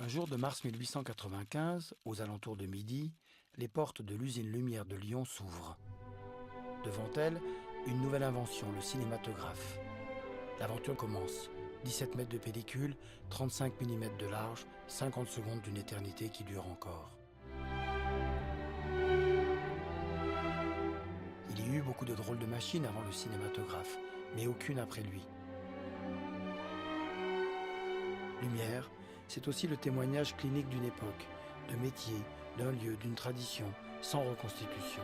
Un jour de mars 1895, aux alentours de midi, les portes de l'usine Lumière de Lyon s'ouvrent. Devant elles, une nouvelle invention, le cinématographe. L'aventure commence. 17 mètres de pellicule, 35 mm de large, 50 secondes d'une éternité qui dure encore. Il y eut beaucoup de drôles de machines avant le cinématographe, mais aucune après lui. Lumière, c'est aussi le témoignage clinique d'une époque, de métier, d'un lieu, d'une tradition, sans reconstitution.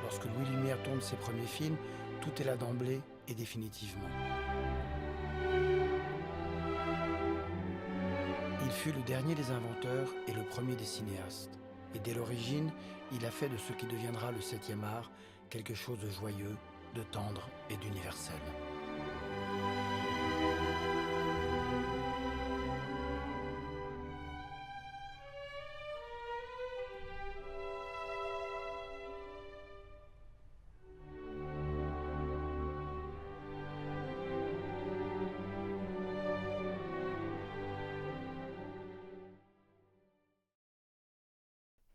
Lorsque Louis Lumière tourne ses premiers films, tout est là d'emblée et définitivement. Il fut le dernier des inventeurs et le premier des cinéastes. Et dès l'origine, il a fait de ce qui deviendra le 7e art quelque chose de joyeux, de tendre et d'universel.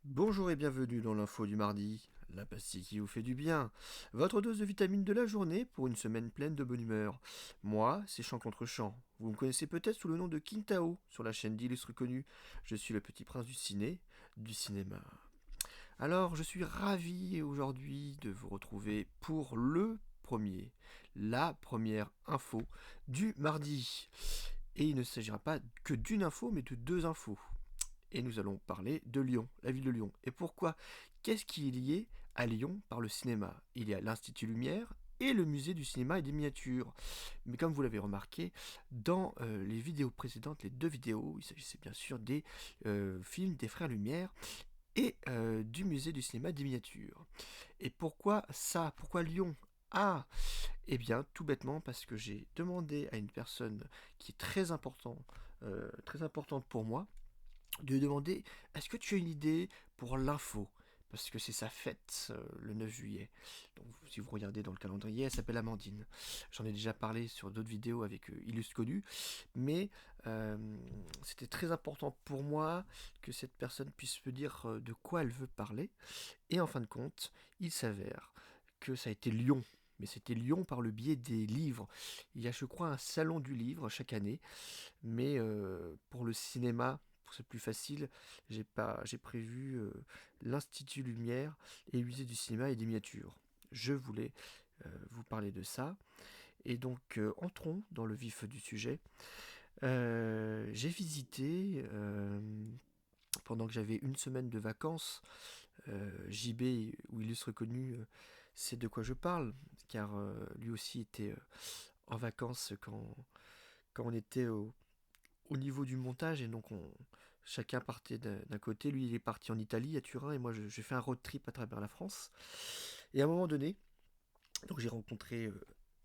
Bonjour et bienvenue dans l'info du mardi, la pastille qui vous fait du bien, votre dose de vitamine de la journée pour une semaine pleine de bonne humeur. Moi, c'est Chant contre Chant. Vous me connaissez peut-être sous le nom de King Tao sur la chaîne d'illustres connus. Je suis le petit prince du cinéma. Alors, je suis ravi aujourd'hui de vous retrouver pour la première info du mardi. Et il ne s'agira pas que d'une info, mais de deux infos. Et nous allons parler de Lyon, la ville de Lyon. Et pourquoi? Qu'est-ce qui est lié à Lyon par le cinéma? Il y a l'Institut Lumière et le musée du cinéma et des miniatures. Mais comme vous l'avez remarqué, dans les vidéos précédentes, les deux vidéos, il s'agissait bien sûr des films des Frères Lumière et du musée du cinéma et des miniatures. Et pourquoi ça? Pourquoi Lyon? Ah, eh bien, tout bêtement parce que j'ai demandé à une personne qui est très importante pour moi, de lui demander est-ce que tu as une idée pour l'info, parce que c'est sa fête le 9 juillet. Donc si vous regardez dans le calendrier, elle s'appelle Amandine. J'en ai déjà parlé sur d'autres vidéos avec Illustre Connu, mais c'était très important pour moi que cette personne puisse me dire de quoi elle veut parler. Et en fin de compte, il s'avère que ça a été Lyon. Mais c'était Lyon par le biais des livres. Il y a, je crois, un salon du livre chaque année. Mais pour le cinéma, pour c'est plus facile, j'ai prévu l'Institut Lumière et le musée du cinéma et des miniatures. Je voulais vous parler de ça. Et donc, entrons dans le vif du sujet. J'ai visité, pendant que j'avais une semaine de vacances, JB, où Illustre Connu, c'est de quoi je parle, car lui aussi était en vacances quand on était au niveau du montage, et donc chacun partait d'un côté. Lui, il est parti en Italie, à Turin, et moi, j'ai fait un road trip à travers la France. Et à un moment donné, donc j'ai rencontré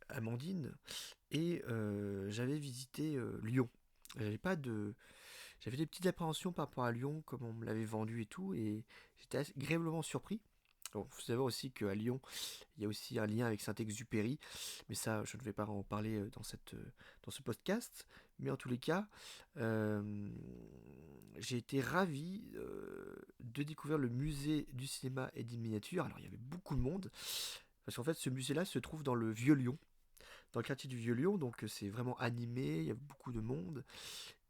Amandine, et j'avais visité Lyon. J'avais pas de... J'avais des petites appréhensions par rapport à Lyon, comme on me l'avait vendu et tout, et j'étais agréablement surpris. Il faut savoir aussi qu'à Lyon, il y a aussi un lien avec Saint-Exupéry, mais ça, je ne vais pas en parler dans ce podcast. Mais en tous les cas, euh, j'ai été ravi de découvrir le musée du cinéma et des miniatures. Alors, il y avait beaucoup de monde, parce qu'en fait, ce musée-là se trouve dans le Vieux-Lyon, dans le quartier du Vieux-Lyon, donc c'est vraiment animé, il y a beaucoup de monde.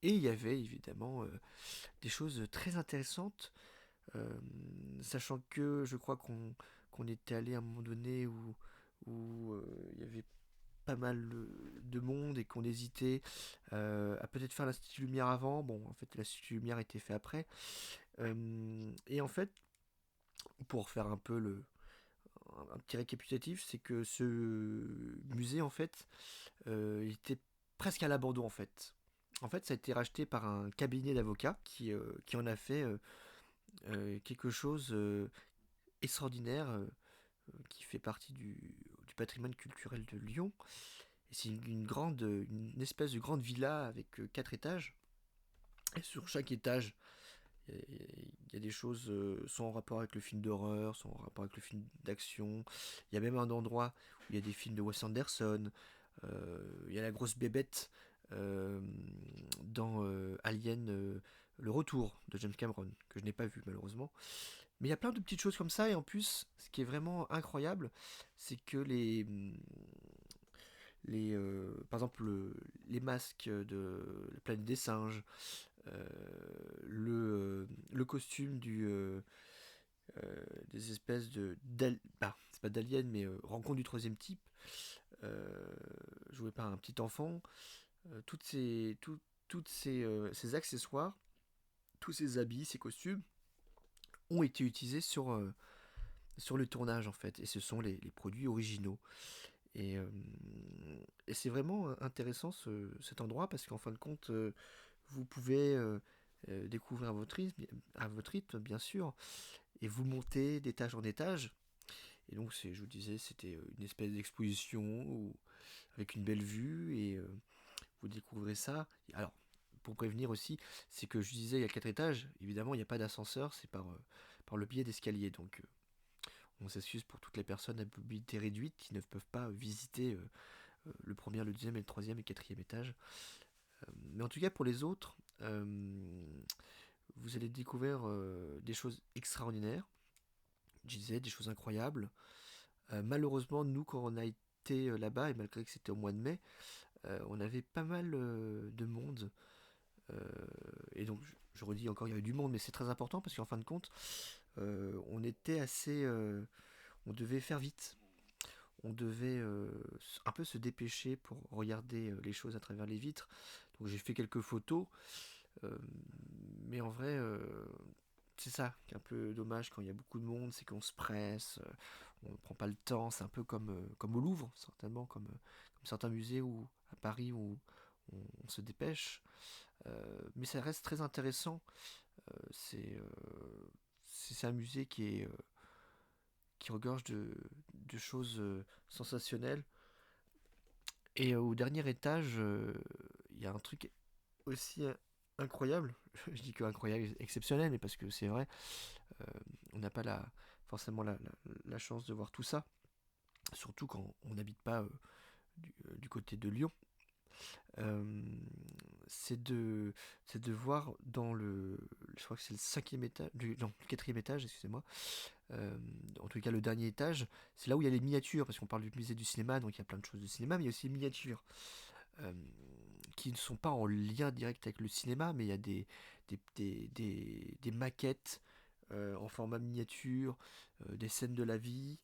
Et il y avait évidemment des choses très intéressantes. Euh, Sachant que je crois qu'on était allé à un moment donné où il y avait pas mal de monde et qu'on hésitait à peut-être faire l'Institut Lumière avant. Bon, en fait, l'Institut Lumière était fait après. Et en fait, pour faire un peu un petit récapitulatif, c'est que ce musée, en fait, il était presque à l'abandon, en fait. En fait, ça a été racheté par un cabinet d'avocats qui en a fait quelque chose extraordinaire, qui fait partie du patrimoine culturel de Lyon. Et c'est une espèce de grande villa avec 4 étages. Et sur chaque étage, il y a des choses soit en rapport avec le film d'horreur, soit en rapport avec le film d'action. Il y a même un endroit où il y a des films de Wes Anderson. Il y a la grosse bébête euh, dans Alien, le retour de James Cameron, que je n'ai pas vu malheureusement. Mais il y a plein de petites choses comme ça, et en plus, ce qui est vraiment incroyable, c'est que par exemple, les masques de la planète des singes, euh, le costume des espèces c'est pas d'aliens, mais rencontre du troisième type, euh, joué par un petit enfant, ces accessoires, tous ces habits, ces costumes, ont été utilisés sur le tournage en fait, et ce sont les produits originaux. Et, euh, et c'est vraiment intéressant cet endroit parce qu'en fin de compte, vous pouvez découvrir à votre rythme, bien sûr, et vous montez d'étage en étage. Et donc, je vous disais, c'était une espèce d'exposition avec une belle vue, et vous découvrez ça. Alors, pour prévenir aussi, c'est que je disais, il y a 4 étages. Évidemment, il n'y a pas d'ascenseur, c'est par le biais d'escalier. Donc, on s'excuse pour toutes les personnes à mobilité réduite qui ne peuvent pas visiter le premier, le deuxième, et le troisième et quatrième étage. Mais en tout cas, pour les autres, vous allez découvrir des choses extraordinaires. Je disais, des choses incroyables. Malheureusement, nous, quand on a été là-bas, et malgré que c'était au mois de mai, on avait pas mal de monde. Euh, et donc, je redis encore, il y avait du monde, mais c'est très important parce qu'en fin de compte, on était on devait faire vite. On devait un peu se dépêcher pour regarder les choses à travers les vitres. Donc j'ai fait quelques photos, euh, mais en vrai, c'est ça qui est un peu dommage quand il y a beaucoup de monde, c'est qu'on se presse, on ne prend pas le temps. C'est un peu comme au Louvre, certainement, comme certains musées ou à Paris où on se dépêche. Mais ça reste très intéressant. Euh, c'est euh, c'est un musée qui regorge de choses sensationnelles. Et au dernier étage, il y a un truc aussi incroyable. Je dis que incroyable, exceptionnel, mais parce que c'est vrai, euh, on n'a pas forcément la chance de voir tout ça. Surtout quand on n'habite pas du côté de Lyon. Euh, c'est de voir dans je crois que c'est le cinquième étage, non, le quatrième étage, excusez-moi. Euh, En tout cas, le dernier étage, c'est là où il y a les miniatures, parce qu'on parle du musée du cinéma, donc il y a plein de choses de cinéma, mais il y a aussi les miniatures euh, qui ne sont pas en lien direct avec le cinéma, mais il y a des maquettes en format miniature, des scènes de la vie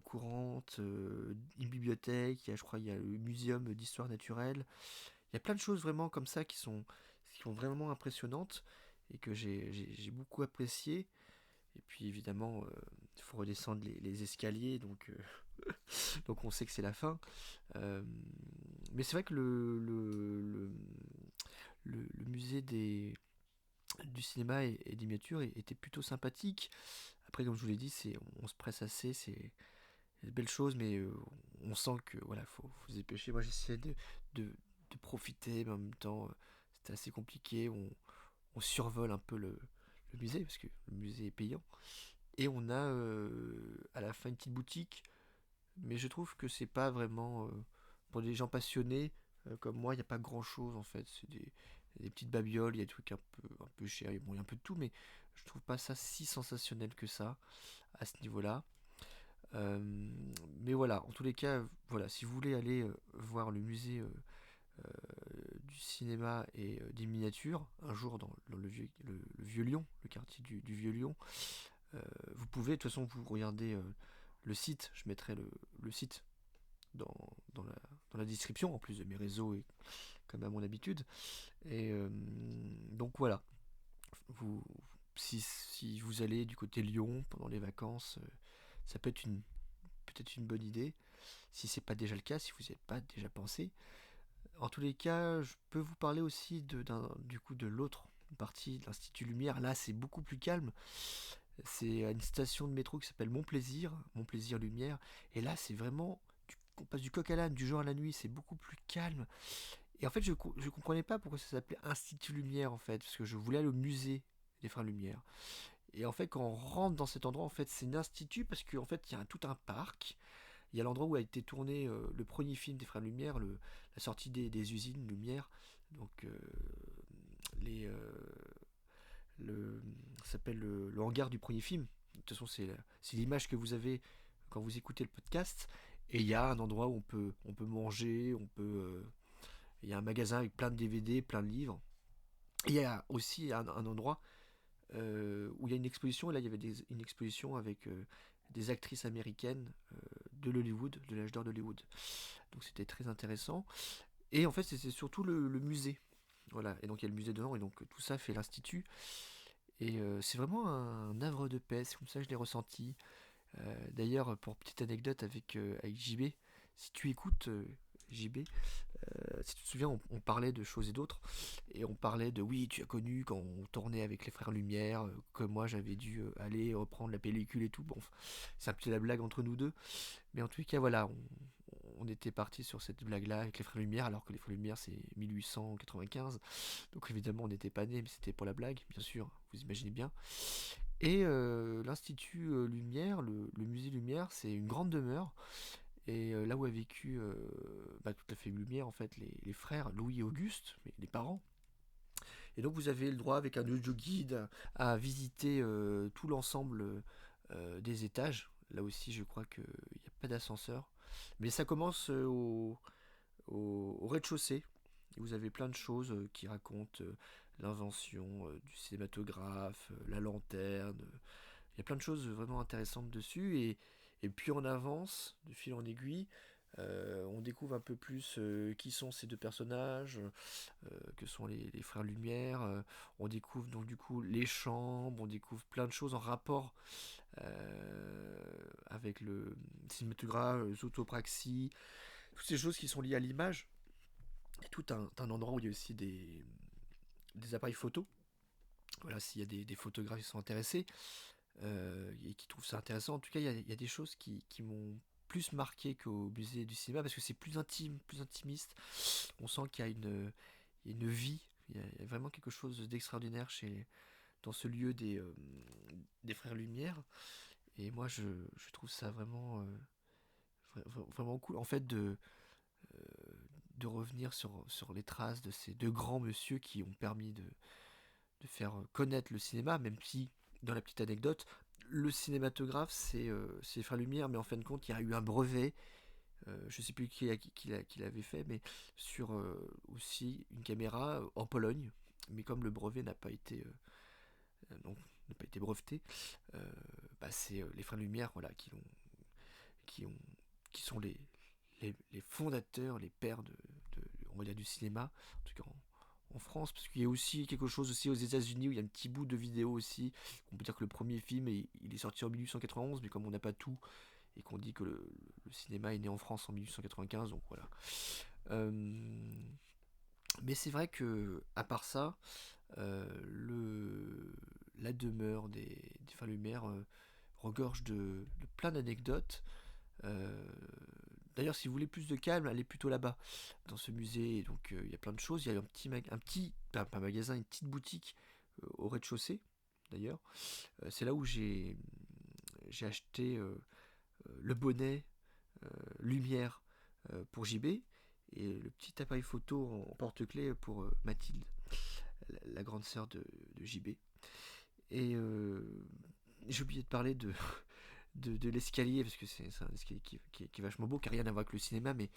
courante, une bibliothèque, je crois il y a le muséum d'histoire naturelle. Il y a plein de choses vraiment comme ça qui sont vraiment impressionnantes et que j'ai beaucoup apprécié. Et puis évidemment, il faut redescendre les escaliers, donc on sait que c'est la fin. Euh, mais c'est vrai que le musée du cinéma et des miniatures était plutôt sympathique. Après, comme je vous l'ai dit, on se presse assez, c'est des belles choses, mais on sent que voilà, faut se dépêcher. Moi, j'essayais de, de profiter, mais en même temps, c'était assez compliqué. On survole un peu le musée, parce que le musée est payant. Et on a à la fin une petite boutique, mais je trouve que c'est pas vraiment pour des gens passionnés comme moi. Il n'y a pas grand chose en fait. C'est des petites babioles, il y a des trucs un peu chers, bon, il y a un peu de tout, mais je trouve pas ça si sensationnel que ça à ce niveau-là. Euh, mais voilà, en tous les cas, voilà, si vous voulez aller voir le musée du cinéma et des miniatures un jour dans le Vieux Lyon, le quartier du Vieux Lyon, vous pouvez, de toute façon, vous regardez le site, je mettrai le site dans, dans, la, dans la description, en plus de mes réseaux et comme à mon habitude. Et donc voilà, vous, si vous allez du côté Lyon pendant les vacances, ça peut être peut-être une bonne idée. Si c'est pas déjà le cas, si vous n'y avez pas déjà pensé. En tous les cas, je peux vous parler aussi du coup de l'autre partie de l'Institut Lumière. Là, c'est beaucoup plus calme. C'est à une station de métro qui s'appelle Mon Plaisir Lumière. Et là, c'est vraiment, on passe du coq à l'âne, du jour à la nuit, c'est beaucoup plus calme. Et en fait, je comprenais pas pourquoi ça s'appelait Institut Lumière, en fait, parce que je voulais aller au musée des Frères Lumière. Et en fait, quand on rentre dans cet endroit, en fait, c'est un institut parce qu'en fait, il y a tout un parc. Il y a l'endroit où a été tourné le premier film des Frères Lumière, la sortie des usines Lumière. Donc les, ça s'appelle le hangar du premier film. De toute façon, c'est l'image que vous avez quand vous écoutez le podcast. Et il y a un endroit où on peut manger, il y a un magasin avec plein de DVD, plein de livres. Et il y a aussi un endroit où il y a une exposition. Et là, il y avait une exposition avec des actrices américaines de l'Hollywood, de l'âge d'or d'Hollywood. Donc c'était très intéressant. Et en fait, c'est surtout le musée. Voilà, et donc il y a le musée dedans, et donc tout ça fait l'Institut. Et c'est vraiment un havre de paix, c'est comme ça que je l'ai ressenti. D'ailleurs, pour petite anecdote avec JB, si tu écoutes JB, si tu te souviens, on parlait de choses et d'autres, et on parlait de oui, tu as connu quand on tournait avec les frères Lumière, que moi j'avais dû aller reprendre la pellicule et tout. Bon, c'est un petit la blague entre nous deux, mais en tout cas, voilà, on était parti sur cette blague-là avec les frères Lumière, alors que les frères Lumière c'est 1895, donc évidemment on n'était pas nés, mais c'était pour la blague, bien sûr, vous imaginez bien. Et l'Institut Lumière, le musée Lumière, c'est une grande demeure. Et là où a vécu toute la famille Lumière, en fait, les frères Louis et Auguste, les parents. Et donc vous avez le droit, avec un audio guide, à visiter tout l'ensemble des étages. Là aussi, je crois qu'il n'y a pas d'ascenseur. Mais ça commence au rez-de-chaussée. Et vous avez plein de choses qui racontent l'invention du cinématographe, la lanterne. Il y a plein de choses vraiment intéressantes dessus. Et puis on avance de fil en aiguille. On découvre un peu plus qui sont ces deux personnages, que sont les frères Lumière. On découvre donc du coup les chambres, on découvre plein de choses en rapport avec le cinématographe, zootopraxie, toutes ces choses qui sont liées à l'image. Et tout un endroit où il y a aussi des appareils photo. Voilà, s'il y a des photographes qui sont intéressés et qui trouvent ça intéressant. En tout cas, il y a des choses qui m'ont plus marqué qu'au musée du cinéma parce que c'est plus intime, plus intimiste. On sent qu'il y a une vie, il y a vraiment quelque chose d'extraordinaire dans ce lieu des Frères Lumière. Et moi, je trouve ça vraiment, vraiment cool. En fait, euh, de revenir sur les traces de ces deux grands monsieur qui ont permis de faire connaître le cinéma, même si, dans la petite anecdote, le cinématographe, c'est Frères Lumière, mais en fin de compte, il y a eu un brevet, je ne sais plus qui l'avait fait, mais sur aussi une caméra en Pologne. Mais comme le brevet donc, n'a pas été breveté, c'est les Frères Lumière voilà, qui, ont, qui sont les fondateurs, les pères on va dire, du cinéma, en tout cas en France, parce qu'il y a aussi quelque chose aussi aux États-Unis où il y a un petit bout de vidéo aussi. On peut dire que le premier film il est sorti en 1891, mais comme on n'a pas tout et qu'on dit que le cinéma est né en France en 1895, donc voilà. Euh, mais c'est vrai que à part ça, la demeure des Frères Lumière regorge de plein d'anecdotes. Euh, D'ailleurs, si vous voulez plus de calme, allez plutôt là-bas, dans ce musée. Donc, il y a plein de choses. Il y a pas un magasin, une petite boutique au rez-de-chaussée, d'ailleurs. C'est là où j'ai acheté le bonnet lumière pour JB et le petit appareil photo en porte-clés pour Mathilde, la grande sœur de JB. Et j'ai oublié de parler de l'escalier, parce que c'est un escalier qui est vachement beau, qui n'a rien à voir avec le cinéma, mais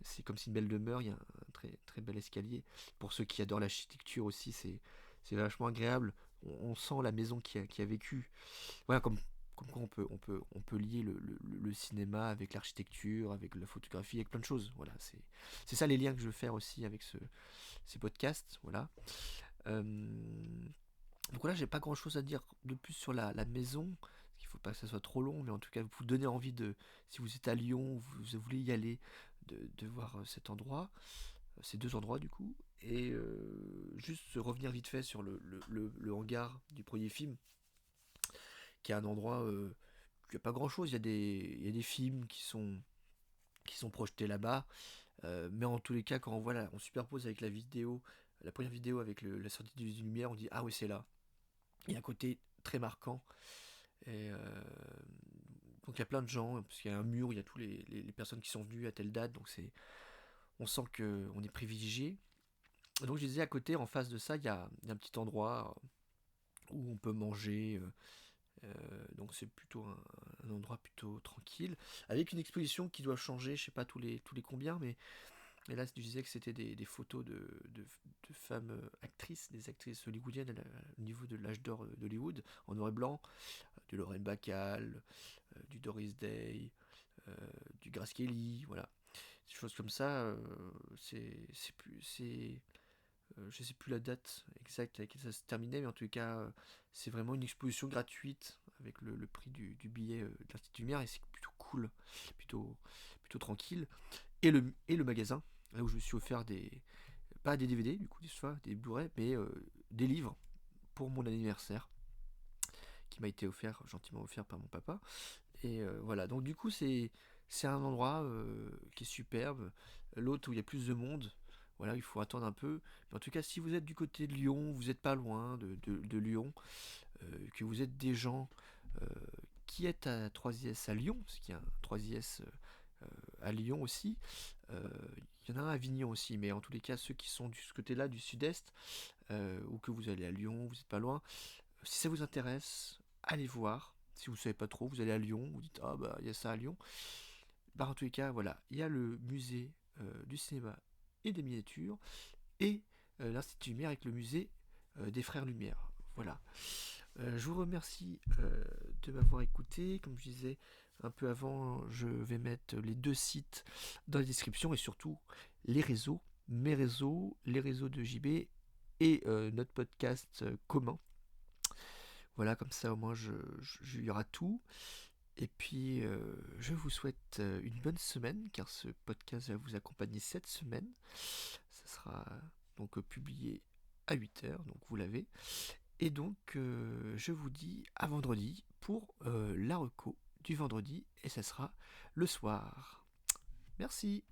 c'est comme si une belle demeure, il y a un très, très bel escalier. Pour ceux qui adorent l'architecture aussi, c'est vachement agréable. On sent la maison qui a vécu. Voilà, comme quoi on peut lier le cinéma avec l'architecture, avec la photographie, avec plein de choses. Voilà, c'est ça les liens que je veux faire aussi avec ces podcasts. Voilà. Euh, donc voilà, j'ai pas grand chose à dire de plus sur la maison. Il faut pas que ça soit trop long, mais en tout cas, vous donner envie si vous êtes à Lyon, vous voulez y aller, de voir cet endroit, ces deux endroits du coup. Et juste revenir vite fait sur le hangar du premier film, qui est un endroit où il n'y a pas grand chose. Il y a des films qui sont projetés là-bas. Mais en tous les cas, quand on superpose avec la première vidéo avec la sortie des lumières, on dit ah oui, c'est là. Il y a un côté très marquant. Et donc il y a plein de gens, parce qu'il y a un mur, il y a tous les personnes qui sont venues à telle date, donc on sent qu'on est privilégié. Donc je disais, à côté, en face de ça, il y a un petit endroit où on peut manger. Donc c'est plutôt un endroit plutôt tranquille, avec une exposition qui doit changer, je sais pas tous les combien, mais là je disais que c'était des photos de femmes actrices, des actrices hollywoodiennes au niveau de l'âge d'or d'Hollywood, en noir et blanc, du Lauren Bacall, du Doris Day, du Grace Kelly, voilà. Des choses comme ça, c'est plus, je sais plus la date exacte à laquelle ça se terminait, mais en tout cas, c'est vraiment une exposition gratuite avec le prix du billet de l'Institut Lumière, et c'est plutôt cool, plutôt, plutôt tranquille. Et le magasin, là où je me suis offert pas des DVD, du coup, des fois, des Blu-ray, mais des livres pour mon anniversaire, qui m'a été offert, gentiment offert par mon papa. Et voilà, donc du coup, c'est un endroit qui est superbe. L'autre où il y a plus de monde, voilà, il faut attendre un peu. Mais en tout cas, si vous êtes du côté de Lyon, vous n'êtes pas loin de Lyon, que vous êtes des gens euh, qui êtes à 3IS à Lyon, parce qu'il y a un 3IS à Lyon aussi, euh, il y en a un à Avignon aussi, mais en tous les cas, ceux qui sont de ce côté-là, du sud-est, ou que vous allez à Lyon, vous n'êtes pas loin, si ça vous intéresse, allez voir. Si vous ne savez pas trop, vous allez à Lyon, vous dites ah bah il y a ça à Lyon. Bah en tous les cas, voilà, il y a le musée du cinéma et des miniatures et l'Institut Lumière avec le musée des Frères Lumière. Voilà. Je vous remercie de m'avoir écouté. Comme je disais un peu avant, je vais mettre les 2 sites dans la description et surtout les réseaux, mes réseaux, les réseaux de JB et notre podcast commun. Voilà, comme ça au moins il y aura tout. Et puis je vous souhaite une bonne semaine car ce podcast va vous accompagner cette semaine. Ça sera donc publié à 8h, donc vous l'avez. Et donc je vous dis à vendredi pour la reco du vendredi et ça sera le soir. Merci.